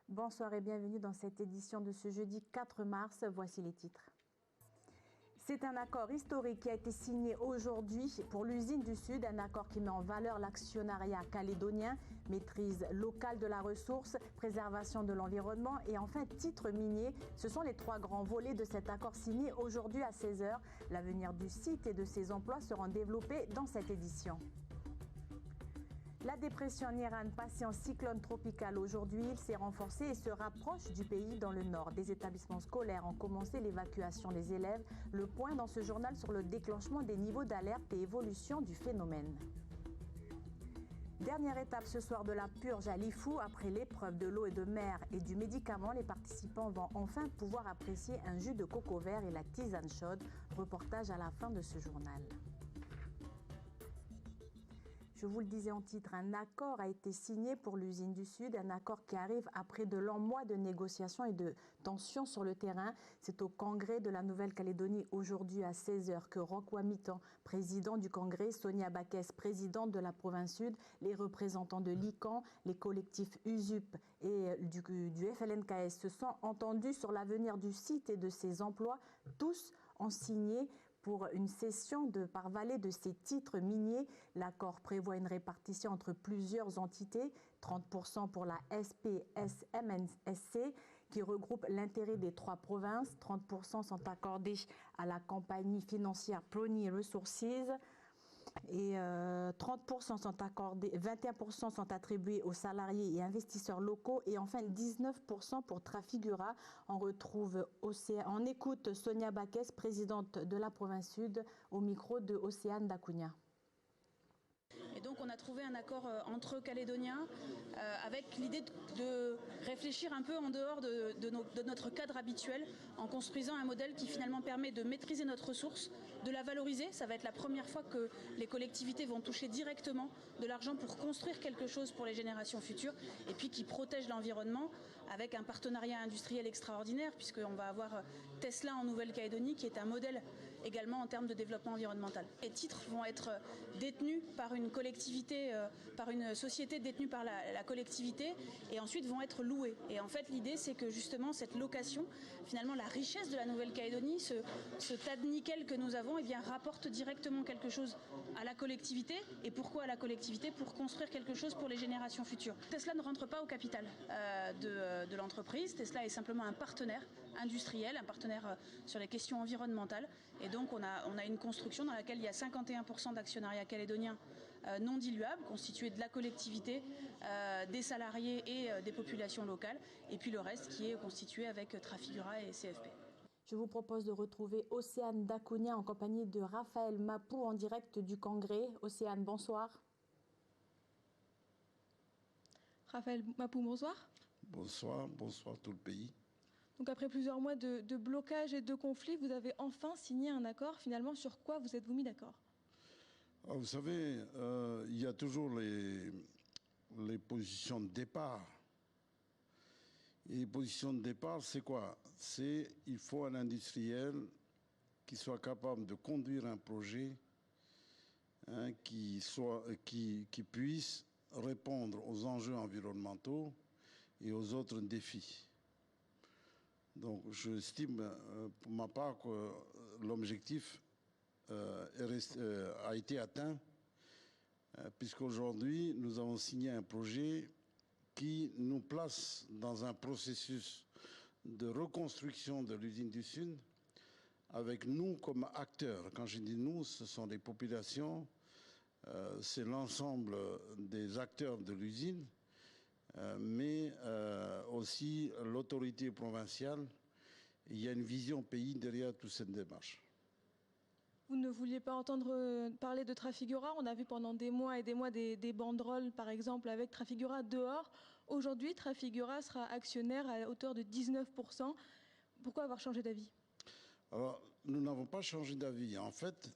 Bonsoir et bienvenue dans cette édition de ce jeudi 4 mars. Voici les titres. C'est un accord historique qui a été signé aujourd'hui pour l'usine du Sud, un accord qui met en valeur l'actionnariat calédonien, maîtrise locale de la ressource, préservation de l'environnement et enfin titre minier. Ce sont les trois grands volets de cet accord signé aujourd'hui à 16 h. L'avenir du site et de ses emplois seront développés dans cette édition. La dépression en Iran, passée en cyclone tropical aujourd'hui, il s'est renforcé et se rapproche du pays dans le nord. Des établissements scolaires ont commencé l'évacuation des élèves. Le point dans ce journal sur le déclenchement des niveaux d'alerte et évolution du phénomène. Dernière étape ce soir de la purge à Lifou. Après l'épreuve de l'eau et de mer et du médicament, les participants vont enfin pouvoir apprécier un jus de coco vert et la tisane chaude. Reportage à la fin de ce journal. Je vous le disais en titre, un accord a été signé pour l'usine du Sud, un accord qui arrive après de longs mois de négociations et de tensions sur le terrain. C'est au Congrès de la Nouvelle-Calédonie aujourd'hui à 16 h que Roch Wamitan, président du Congrès, Sonia Backès, présidente de la province Sud, les représentants de l'ICAN, les collectifs USUP et du FLNKS se sont entendus sur l'avenir du site et de ses emplois. Tous ont signé pour une cession par vallée de ces titres miniers. L'accord prévoit une répartition entre plusieurs entités, 30% pour la SPSMNSC, qui regroupe l'intérêt des trois provinces, 30% sont accordés à la compagnie financière Prony Resources, et 30% sont accordés, 21% sont attribués aux salariés et investisseurs locaux et enfin 19% pour Trafigura. On écoute Sonia Backès, présidente de la province Sud, au micro de Océane Dacunia. Et donc on a trouvé un accord entre Calédoniens avec l'idée de réfléchir un peu en dehors de notre cadre habituel en construisant un modèle qui finalement permet de maîtriser notre ressource, de la valoriser. Ça va être la première fois que les collectivités vont toucher directement de l'argent pour construire quelque chose pour les générations futures et puis qui protège l'environnement avec un partenariat industriel extraordinaire puisqu'on va avoir Tesla en Nouvelle-Calédonie qui est un modèle également en termes de développement environnemental. Les titres vont être détenus par une collectivité, par une société détenue par la collectivité et ensuite vont être loués. Et en fait l'idée c'est que justement cette location, finalement la richesse de la Nouvelle-Calédonie, ce tas de nickel que nous avons, eh bien, rapporte directement quelque chose à la collectivité. Et pourquoi à la collectivité? Pour construire quelque chose pour les générations futures. Tesla ne rentre pas au capital de l'entreprise. Tesla est simplement un partenaire industriel, un partenaire sur les questions environnementales. Et donc on a une construction dans laquelle il y a 51% d'actionnariat calédonien non diluable, constitué de la collectivité, des salariés et des populations locales, et puis le reste qui est constitué avec Trafigura et CFP. Je vous propose de retrouver Océane Dacunia en compagnie de Raphaël Mapou en direct du Congrès. Océane, bonsoir. Raphaël Mapou, bonsoir. Bonsoir, bonsoir tout le pays. Donc après plusieurs mois de blocage et de conflits, vous avez enfin signé un accord. Finalement, sur quoi vous êtes-vous mis d'accord? Vous savez, il y a toujours les positions de départ. Et les positions de départ, c'est quoi? C'est il faut un industriel qui soit capable de conduire un projet qui puisse répondre aux enjeux environnementaux et aux autres défis. Donc j'estime pour ma part que l'objectif a été atteint puisqu'aujourd'hui nous avons signé un projet qui nous place dans un processus de reconstruction de l'usine du Sud avec nous comme acteurs. Quand je dis nous, ce sont les populations, c'est l'ensemble des acteurs de l'usine, mais aussi l'autorité provinciale. Il y a une vision pays derrière toute cette démarche. Vous ne vouliez pas entendre parler de Trafigura. On a vu pendant des mois et des mois des banderoles, par exemple, avec Trafigura dehors. Aujourd'hui, Trafigura sera actionnaire à hauteur de 19%. Pourquoi avoir changé d'avis? Alors, nous n'avons pas changé d'avis. En fait,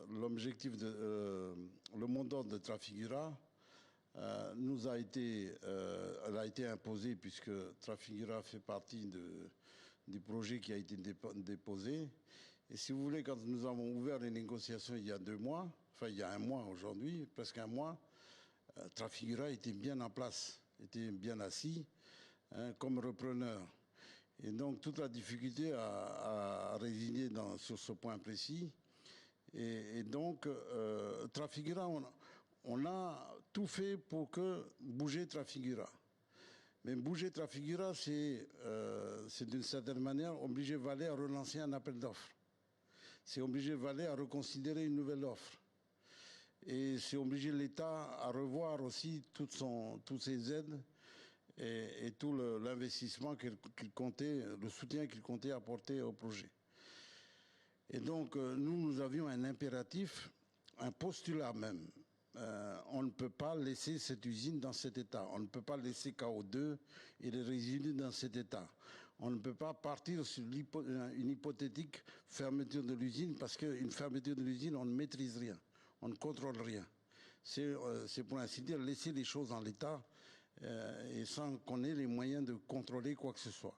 l'objectif, le mot d'ordre de Trafigura elle a été imposée puisque Trafigura fait partie du projet qui a été déposé. Et si vous voulez, quand nous avons ouvert les négociations il y a 2 mois, enfin il y a 1 mois aujourd'hui, presque 1 mois, Trafigura était bien en place, était bien assis comme repreneur. Et donc toute la difficulté a résidé sur ce point précis. Et donc Trafigura, on a tout fait pour que bouger Trafigura. Mais bouger Trafigura, c'est d'une certaine manière obliger Valais à relancer un appel d'offres. C'est obliger Valais à reconsidérer une nouvelle offre. Et c'est obliger l'État à revoir aussi toutes ses aides et tout l'investissement qu'il comptait, le soutien qu'il comptait apporter au projet. Et donc, nous avions un impératif, un postulat même. On ne peut pas laisser cette usine dans cet état. On ne peut pas laisser KO2 et les résidus dans cet état. On ne peut pas partir sur une hypothétique fermeture de l'usine parce qu'une fermeture de l'usine, on ne maîtrise rien. On ne contrôle rien. C'est pour ainsi dire laisser les choses en l'état et sans qu'on ait les moyens de contrôler quoi que ce soit.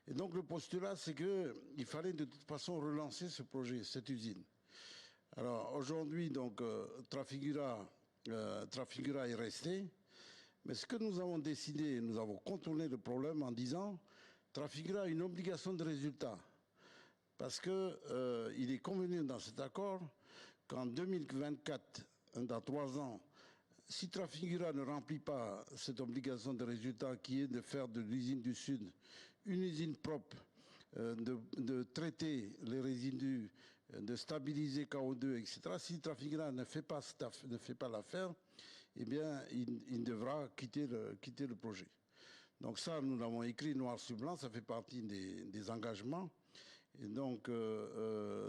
Et donc le postulat, c'est qu'il fallait de toute façon relancer ce projet, cette usine. Alors aujourd'hui, donc Trafigura est resté, mais ce que nous avons décidé, nous avons contourné le problème en disant Trafigura a une obligation de résultat parce que il est convenu dans cet accord qu'en 2024, dans 3 ans, si Trafigura ne remplit pas cette obligation de résultat qui est de faire de l'usine du Sud une usine propre, de traiter les résidus, de stabiliser KO2, etc. Si Trafigura ne fait pas l'affaire, eh bien, il devra quitter le projet. Donc ça, nous l'avons écrit noir sur blanc, ça fait partie des engagements. Et donc,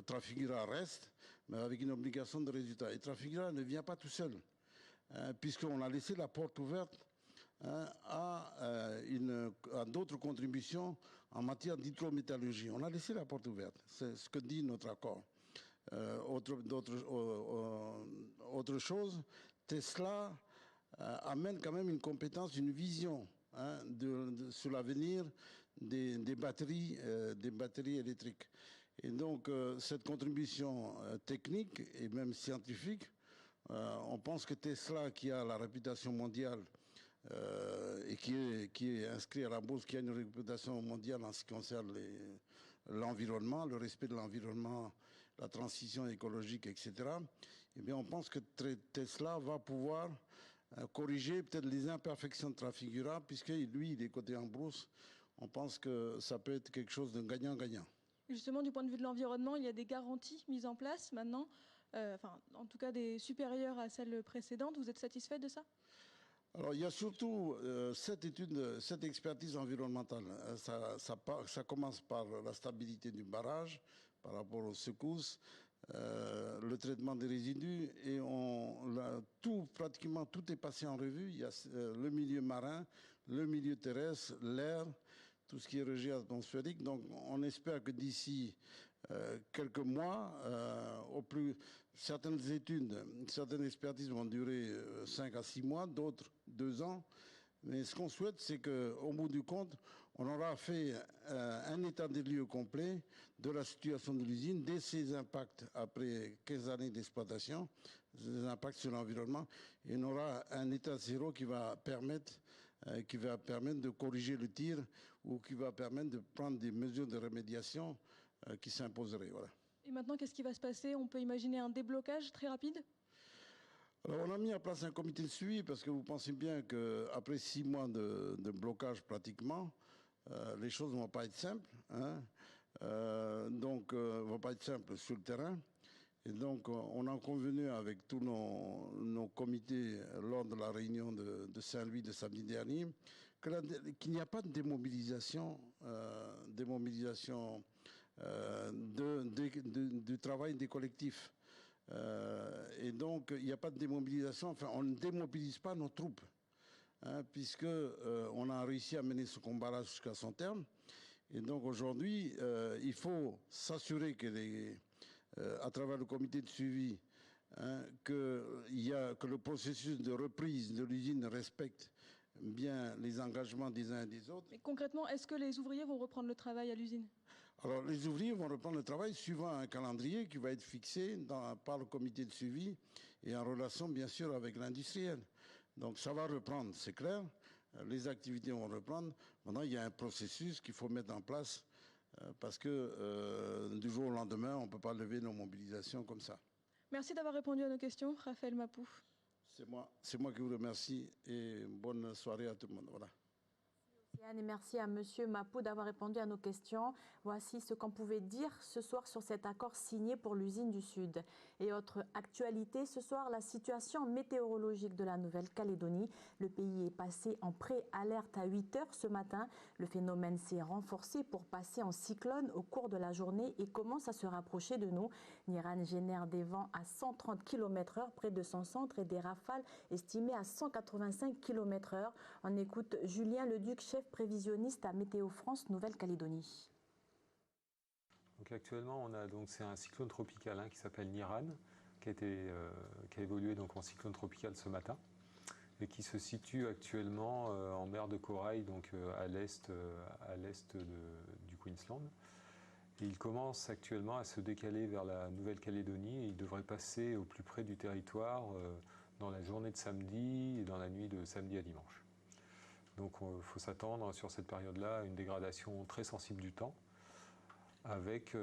Trafigura reste, mais avec une obligation de résultat. Et Trafigura ne vient pas tout seul, puisqu'on a laissé la porte ouverte à d'autres contributions en matière d'hydrométallurgie. On a laissé la porte ouverte. C'est ce que dit notre accord. Autre chose, Tesla amène quand même une compétence, une vision sur l'avenir des batteries électriques. Et donc, cette contribution technique et même scientifique, on pense que Tesla, qui a la réputation mondiale et qui est inscrit à la bourse, qui a une réputation mondiale en ce qui concerne l'environnement, le respect de l'environnement, la transition écologique, etc., eh bien, on pense que Tesla va pouvoir corriger peut-être les imperfections de Trafigura, puisque lui, il est coté en bourse. On pense que ça peut être quelque chose de gagnant-gagnant. Justement, du point de vue de l'environnement, il y a des garanties mises en place maintenant, en tout cas des supérieures à celles précédentes. Vous êtes satisfait de ça ? Alors, il y a surtout cette expertise environnementale. Ça commence par la stabilité du barrage par rapport aux secousses, le traitement des résidus, et pratiquement tout est passé en revue. Il y a le milieu marin, le milieu terrestre, l'air, tout ce qui est rejet atmosphérique. Donc, on espère que d'ici quelques mois, certaines expertises vont durer 5 à 6 mois, d'autres 2 ans. Mais ce qu'on souhaite, c'est qu'au bout du compte, on aura fait un état des lieux complet de la situation de l'usine, de ses impacts après 15 années d'exploitation, des impacts sur l'environnement, et on aura un état zéro qui va permettre de corriger le tir ou qui va permettre de prendre des mesures de rémédiation qui s'imposeraient. Voilà. Et maintenant, qu'est-ce qui va se passer ? On peut imaginer un déblocage très rapide ? Alors, on a mis en place un comité de suivi parce que vous pensez bien qu'après 6 mois de blocage pratiquement, les choses ne vont pas être simples. Donc, vont pas être simples sur le terrain. Et donc, on a convenu avec tous nos comités lors de la réunion de Saint-Louis de samedi dernier qu'il n'y a pas de démobilisation du travail des collectifs. Et donc, il n'y a pas de démobilisation. Enfin, on ne démobilise pas nos troupes, puisqu'on a réussi à mener ce combat-là jusqu'à son terme. Et donc, aujourd'hui, il faut s'assurer que à travers le comité de suivi, que le processus de reprise de l'usine respecte bien les engagements des uns et des autres. Mais concrètement, est-ce que les ouvriers vont reprendre le travail à l'usine? Alors, les ouvriers vont reprendre le travail suivant un calendrier qui va être fixé par le comité de suivi et en relation, bien sûr, avec l'industriel. Donc, ça va reprendre, c'est clair. Les activités vont reprendre. Maintenant, il y a un processus qu'il faut mettre en place parce que du jour au lendemain, on ne peut pas lever nos mobilisations comme ça. Merci d'avoir répondu à nos questions, Raphaël Mapou. C'est moi qui vous remercie et bonne soirée à tout le monde. Voilà. Et merci à Monsieur Mapou d'avoir répondu à nos questions. Voici ce qu'on pouvait dire ce soir sur cet accord signé pour l'usine du Sud. Et autre actualité, ce soir, la situation météorologique de la Nouvelle-Calédonie. Le pays est passé en pré-alerte à 8 heures ce matin. Le phénomène s'est renforcé pour passer en cyclone au cours de la journée et commence à se rapprocher de nous. Niran génère des vents à 130 km/h près de son centre et des rafales estimées à 185 km/h. On écoute Julien Leduc, chef prévisionniste à Météo France Nouvelle-Calédonie. Donc actuellement, c'est un cyclone tropical qui s'appelle Niran, qui a évolué donc en cyclone tropical ce matin et qui se situe actuellement en mer de Corail, donc à l'est du Queensland. Et il commence actuellement à se décaler vers la Nouvelle-Calédonie et il devrait passer au plus près du territoire dans la journée de samedi et dans la nuit de samedi à dimanche. Donc il faut s'attendre sur cette période-là à une dégradation très sensible du temps avec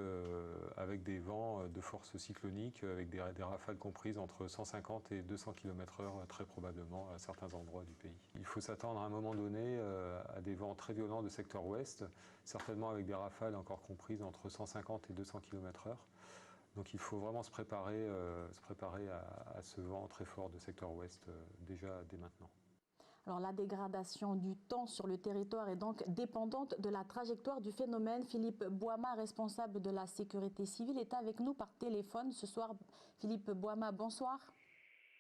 des vents de force cyclonique, avec des rafales comprises entre 150 et 200 km/h très probablement à certains endroits du pays. Il faut s'attendre à un moment donné à des vents très violents de secteur ouest, certainement avec des rafales encore comprises entre 150 et 200 km/h. Donc il faut vraiment se préparer à ce vent très fort de secteur ouest déjà dès maintenant. Alors, la dégradation du temps sur le territoire est donc dépendante de la trajectoire du phénomène. Philippe Boama, responsable de la sécurité civile, est avec nous par téléphone ce soir. Philippe Boama, bonsoir.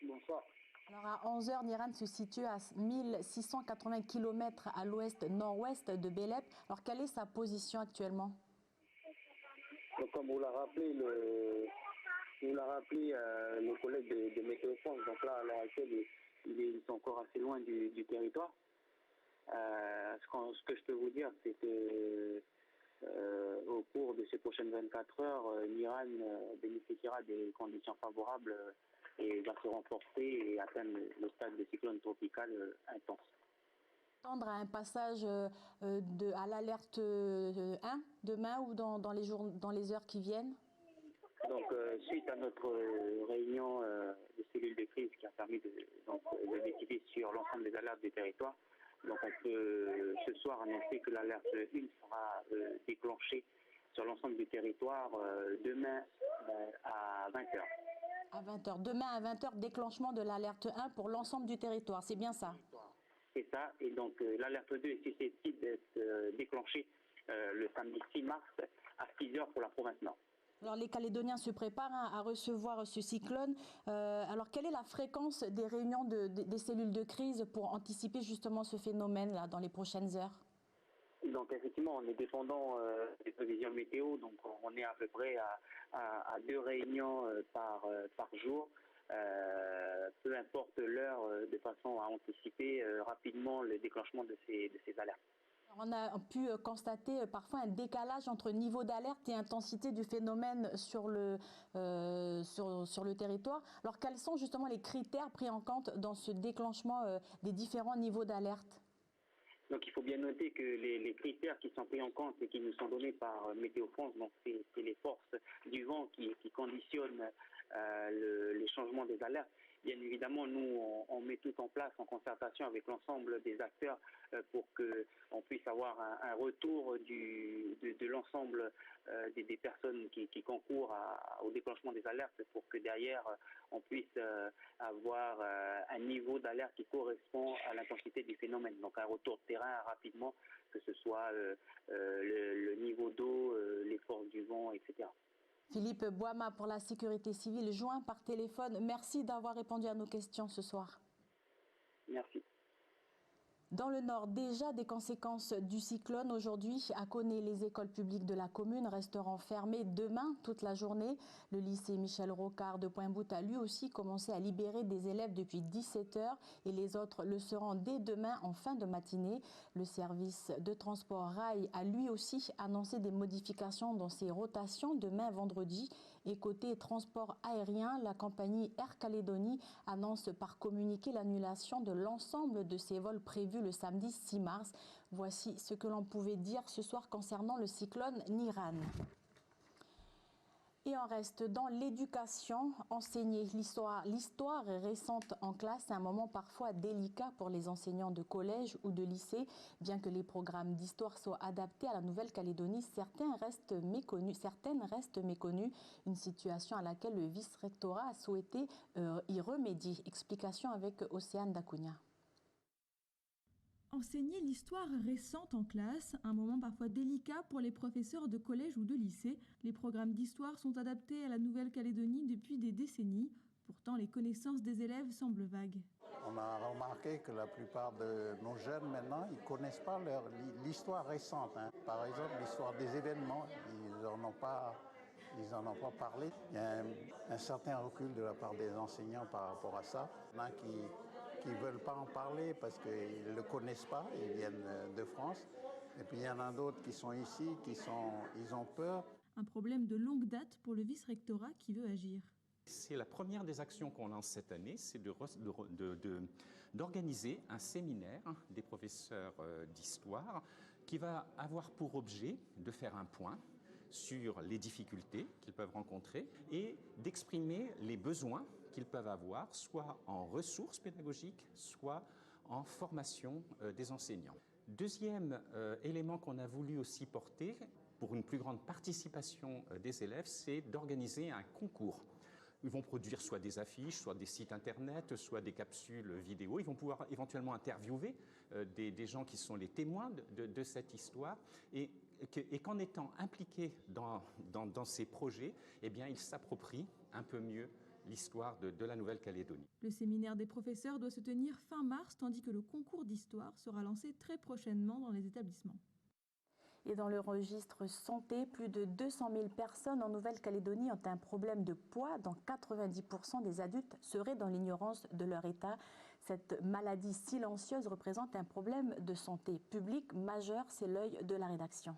Bonsoir. Alors, à 11h, Niran se situe à 1680 km à l'ouest-nord-ouest de Belep. Alors, quelle est sa position actuellement? Donc, comme vous l'a rappelé, nos collègues de Météo France, donc là, à l'heure actuelle, ils sont encore assez loin du territoire. Ce que je peux vous dire, c'est que au cours de ces prochaines 24 heures, Niran bénéficiera des conditions favorables et va se renforcer et atteindre le stade de cyclone tropical intense. Attendre à un passage à l'alerte 1 demain ou dans les heures qui viennent? Donc, suite à notre réunion de cellules de crise qui a permis de décider sur l'ensemble des alertes du territoire, donc on peut ce soir annoncer que l'alerte 1 sera déclenchée sur l'ensemble du territoire demain à 20h. À 20h. Demain à 20h, déclenchement de l'alerte 1 pour l'ensemble du territoire, c'est bien ça? C'est ça, et donc l'alerte 2 est susceptible d'être déclenchée le samedi 6 mars à 6h pour la province Nord. Alors les Calédoniens se préparent à recevoir ce cyclone. Alors quelle est la fréquence des réunions des cellules de crise pour anticiper justement ce phénomène-là dans les prochaines heures? Donc effectivement, on est dépendant des prévisions météo, donc on est à peu près à 2 réunions par jour. Peu importe l'heure, de façon à anticiper rapidement le déclenchement de ces alertes. On a pu constater parfois un décalage entre niveau d'alerte et intensité du phénomène sur le territoire. Alors quels sont justement les critères pris en compte dans ce déclenchement des différents niveaux d'alerte? Donc il faut bien noter que les critères qui sont pris en compte et qui nous sont donnés par Météo France, donc c'est les forces du vent qui conditionnent les changements des alertes. Bien évidemment, nous, on met tout en place en concertation avec l'ensemble des acteurs pour qu'on puisse avoir un retour de l'ensemble des personnes qui concourent au déclenchement des alertes pour que derrière, on puisse avoir un niveau d'alerte qui correspond à l'intensité du phénomène. Donc un retour de terrain rapidement, que ce soit le niveau d'eau, les forces du vent, etc. Philippe Boama pour la sécurité civile, joint par téléphone. Merci d'avoir répondu à nos questions ce soir. Merci. Dans le nord, déjà des conséquences du cyclone. Aujourd'hui, à Koné, les écoles publiques de la commune resteront fermées demain toute la journée. Le lycée Michel Rocard de Pointe-Boute a lui aussi commencé à libérer des élèves depuis 17h et les autres le seront dès demain en fin de matinée. Le service de transport rail a lui aussi annoncé des modifications dans ses rotations demain vendredi. Et côté transport aérien, la compagnie Air Calédonie annonce par communiqué l'annulation de l'ensemble de ses vols prévus le samedi 6 mars. Voici ce que l'on pouvait dire ce soir concernant le cyclone Niran. Et on reste dans l'éducation. Enseigner l'histoire récente en classe, c'est un moment parfois délicat pour les enseignants de collège ou de lycée. Bien que les programmes d'histoire soient adaptés à la Nouvelle-Calédonie, certaines restent méconnues. Une situation à laquelle le vice-rectorat a souhaité y remédier. Explication avec Océane Dacunia. Enseigner l'histoire récente en classe, un moment parfois délicat pour les professeurs de collège ou de lycée. Les programmes d'histoire sont adaptés à la Nouvelle-Calédonie depuis des décennies. Pourtant, les connaissances des élèves semblent vagues. On a remarqué que la plupart de nos jeunes maintenant, ils ne connaissent pas l'histoire récente. Par exemple, l'histoire des événements, ils n'en ont pas parlé. Il y a un certain recul de la part des enseignants par rapport à ça. Il y en a qui ne veulent pas en parler parce qu'ils ne le connaissent pas, ils viennent de France. Et puis il y en a d'autres qui sont ici, ils ont peur. Un problème de longue date pour le vice-rectorat qui veut agir. C'est la première des actions qu'on lance cette année, c'est d'organiser un séminaire des professeurs d'histoire qui va avoir pour objet de faire un point sur les difficultés qu'ils peuvent rencontrer et d'exprimer les besoins qu'ils peuvent avoir, soit en ressources pédagogiques, soit en formation des enseignants. Deuxième élément qu'on a voulu aussi porter pour une plus grande participation des élèves, c'est d'organiser un concours. Ils vont produire soit des affiches, soit des sites internet, soit des capsules vidéo. Ils vont pouvoir éventuellement interviewer des gens qui sont les témoins de cette histoire et qu'en étant impliqués dans ces projets, eh bien, ils s'approprient un peu mieux l'histoire de la Nouvelle-Calédonie. Le séminaire des professeurs doit se tenir fin mars, tandis que le concours d'histoire sera lancé très prochainement dans les établissements. Et dans le registre santé, plus de 200 000 personnes en Nouvelle-Calédonie ont un problème de poids, dont 90% des adultes seraient dans l'ignorance de leur état. Cette maladie silencieuse représente un problème de santé publique majeur, c'est l'œil de la rédaction.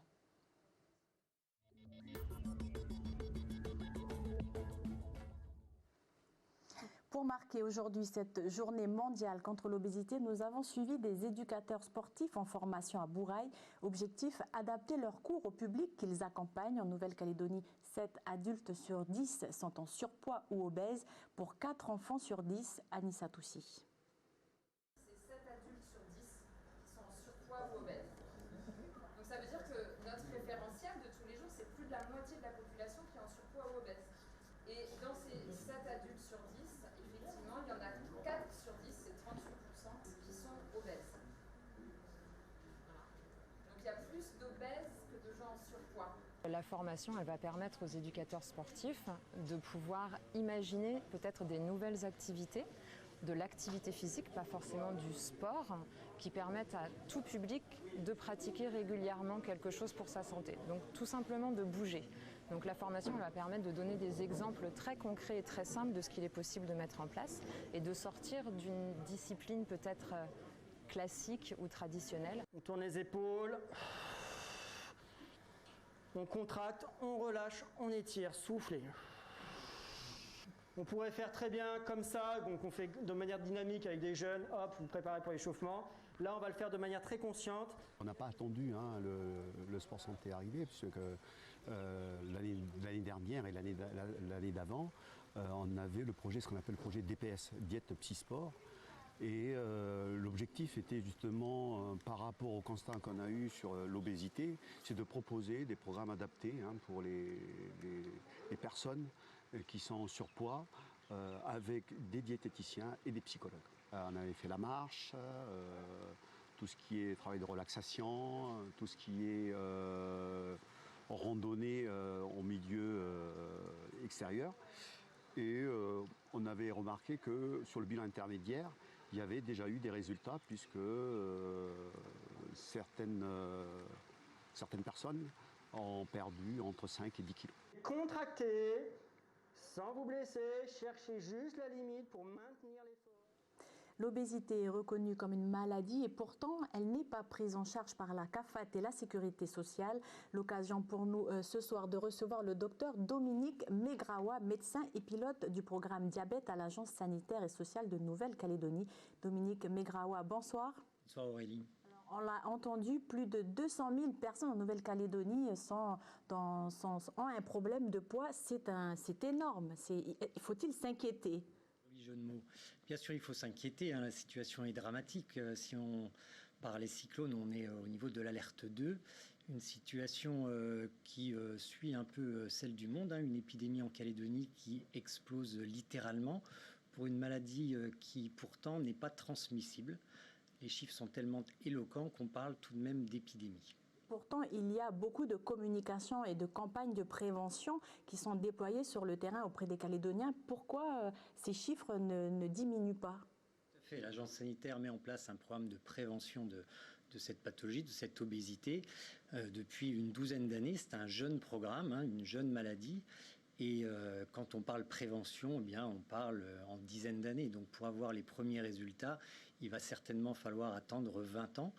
Pour marquer aujourd'hui cette journée mondiale contre l'obésité, nous avons suivi des éducateurs sportifs en formation à Bourail. Objectif, adapter leurs cours au public qu'ils accompagnent. En Nouvelle-Calédonie, 7 adultes sur 10 sont en surpoids ou obèses. Pour 4 enfants sur 10, Anissa Toussi. C'est 7 adultes sur 10 qui sont en surpoids ou obèses. Donc ça veut dire que notre référentiel de tous les jours, c'est plus de la moitié de la population qui est en surpoids ou obèse. Et dans ces 7 adultes sur 10, effectivement, il y en a 4 sur 10, c'est 38% qui sont obèses. Donc il y a plus d'obèses que de gens en surpoids. La formation, elle va permettre aux éducateurs sportifs de pouvoir imaginer peut-être des nouvelles activités, de l'activité physique, pas forcément du sport, qui permettent à tout public de pratiquer régulièrement quelque chose pour sa santé. Donc tout simplement de bouger. Donc la formation elle va permettre de donner des exemples très concrets et très simples de ce qu'il est possible de mettre en place et de sortir d'une discipline peut-être classique ou traditionnelle. On tourne les épaules, on contracte, on relâche, on étire, soufflez. On pourrait faire très bien comme ça, donc on fait de manière dynamique avec des jeunes, hop, vous préparez pour l'échauffement. Là, on va le faire de manière très consciente. On n'a pas attendu le sport santé arriver, puisque l'année dernière et l'année d'avant, on avait le projet, ce qu'on appelle le projet DPS, Diète Psy-Sport. Et l'objectif était justement, par rapport au constat qu'on a eu sur l'obésité, c'est de proposer des programmes adaptés pour les personnes qui sont en surpoids, avec des diététiciens et des psychologues. On avait fait la marche, tout ce qui est travail de relaxation, tout ce qui est randonnée au milieu extérieur. Et on avait remarqué que sur le bilan intermédiaire, il y avait déjà eu des résultats puisque certaines personnes ont perdu entre 5 et 10 kilos. Contractez, sans vous blesser, cherchez juste la limite pour maintenir l'effort. L'obésité est reconnue comme une maladie et pourtant, elle n'est pas prise en charge par la CAFAT et la Sécurité sociale. L'occasion pour nous ce soir de recevoir le docteur Dominique Megrawa, médecin et pilote du programme diabète à l'Agence sanitaire et sociale de Nouvelle-Calédonie. Dominique Megrawa, bonsoir. Bonsoir Aurélie. On l'a entendu, plus de 200 000 personnes en Nouvelle-Calédonie ont un problème de poids. C'est énorme. Faut-il s'inquiéter? Oui, jeu de mots. Bien sûr, il faut s'inquiéter. La situation est dramatique. Si on parle des cyclones, on est au niveau de l'alerte 2. Une situation qui suit un peu celle du monde. Une épidémie en Calédonie qui explose littéralement pour une maladie qui pourtant n'est pas transmissible. Les chiffres sont tellement éloquents qu'on parle tout de même d'épidémie. Pourtant, il y a beaucoup de communication et de campagnes de prévention qui sont déployées sur le terrain auprès des Calédoniens. Pourquoi ces chiffres ne diminuent pas? Tout à fait. L'agence sanitaire met en place un programme de prévention de cette pathologie, de cette obésité, depuis une douzaine d'années. C'est un jeune programme, une jeune maladie. Et quand on parle prévention, eh bien, on parle en dizaines d'années. Donc pour avoir les premiers résultats, il va certainement falloir attendre 20 ans.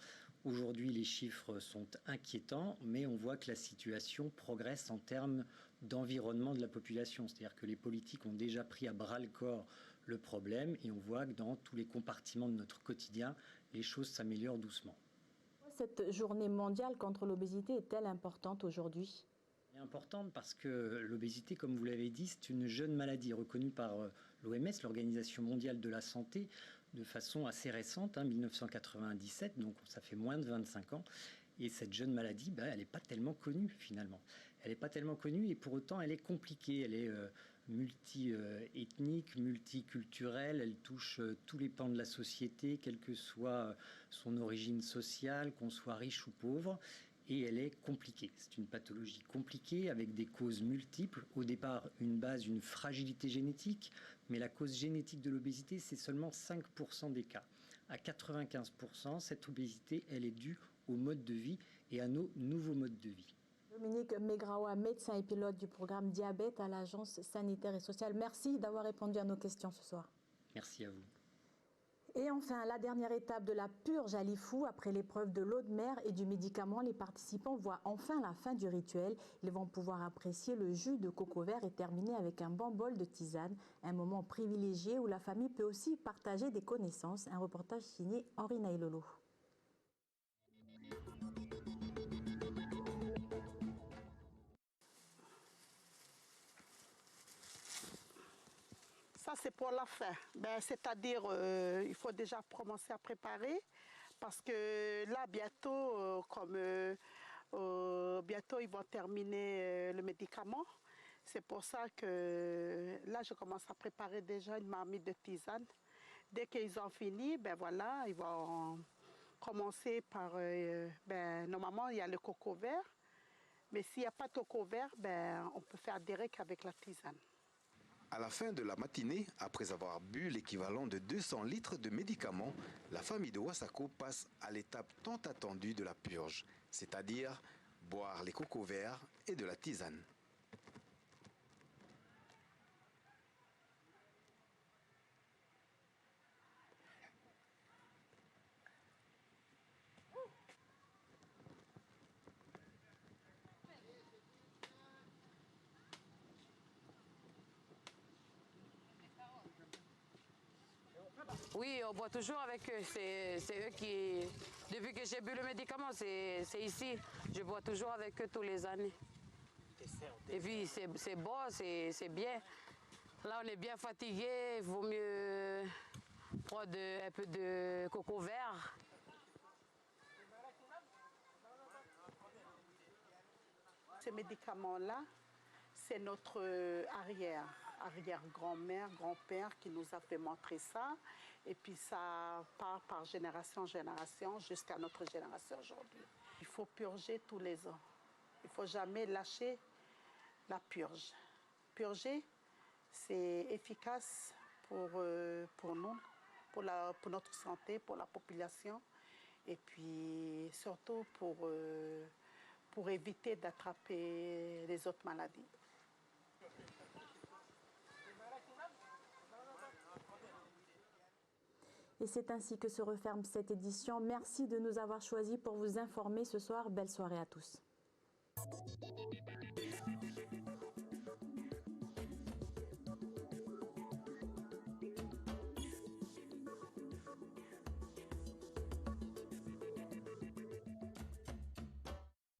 Aujourd'hui, les chiffres sont inquiétants, mais on voit que la situation progresse en termes d'environnement de la population. C'est-à-dire que les politiques ont déjà pris à bras-le-corps le problème et on voit que dans tous les compartiments de notre quotidien, les choses s'améliorent doucement. Cette journée mondiale contre l'obésité est-elle importante aujourd'hui ? Elle est importante parce que l'obésité, comme vous l'avez dit, c'est une jeune maladie reconnue par l'OMS, l'Organisation mondiale de la santé, de façon assez récente, 1997, donc ça fait moins de 25 ans. Et cette jeune maladie, elle n'est pas tellement connue finalement. Elle n'est pas tellement connue et pour autant elle est compliquée. Elle est multi-ethnique, multiculturelle, elle touche tous les pans de la société, quelle que soit son origine sociale, qu'on soit riche ou pauvre. Et elle est compliquée. C'est une pathologie compliquée avec des causes multiples. Au départ, une base, une fragilité génétique, mais la cause génétique de l'obésité, c'est seulement 5% des cas. À 95%, cette obésité, elle est due au mode de vie et à nos nouveaux modes de vie. Dominique Megrawa, médecin et pilote du programme diabète à l'Agence sanitaire et sociale. Merci d'avoir répondu à nos questions ce soir. Merci à vous. Et enfin, la dernière étape de la purge à Lifou. Après l'épreuve de l'eau de mer et du médicament, les participants voient enfin la fin du rituel. Ils vont pouvoir apprécier le jus de coco vert et terminer avec un bon bol de tisane. Un moment privilégié où la famille peut aussi partager des connaissances. Un reportage signé Henri Nailolo. Ça, c'est pour la fin. C'est-à-dire, il faut déjà commencer à préparer parce que là, bientôt, bientôt, ils vont terminer le médicament. C'est pour ça que là, je commence à préparer déjà une marmite de tisane. Dès qu'ils ont fini, voilà, ils vont commencer par... normalement, il y a le coco vert. Mais s'il n'y a pas de coco vert, on peut faire direct avec la tisane. À la fin de la matinée, après avoir bu l'équivalent de 200 litres de médicaments, la famille de Wassako passe à l'étape tant attendue de la purge, c'est-à-dire boire les cocos verts et de la tisane. Oui, on boit toujours avec eux. C'est eux qui... Depuis que j'ai bu le médicament, c'est ici. Je bois toujours avec eux tous les années. Et puis c'est bon, c'est bien. Là, on est bien fatigué. Il vaut mieux prendre un peu de coco vert. Ces médicaments-là, c'est notre arrière-grand-mère, grand-père qui nous a fait montrer ça. Et puis ça part par génération en génération jusqu'à notre génération aujourd'hui. Il faut purger tous les ans. Il ne faut jamais lâcher la purge. Purger, c'est efficace pour nous, pour notre santé, pour la population, et puis surtout pour éviter d'attraper les autres maladies. Et c'est ainsi que se referme cette édition. Merci de nous avoir choisis pour vous informer ce soir. Belle soirée à tous.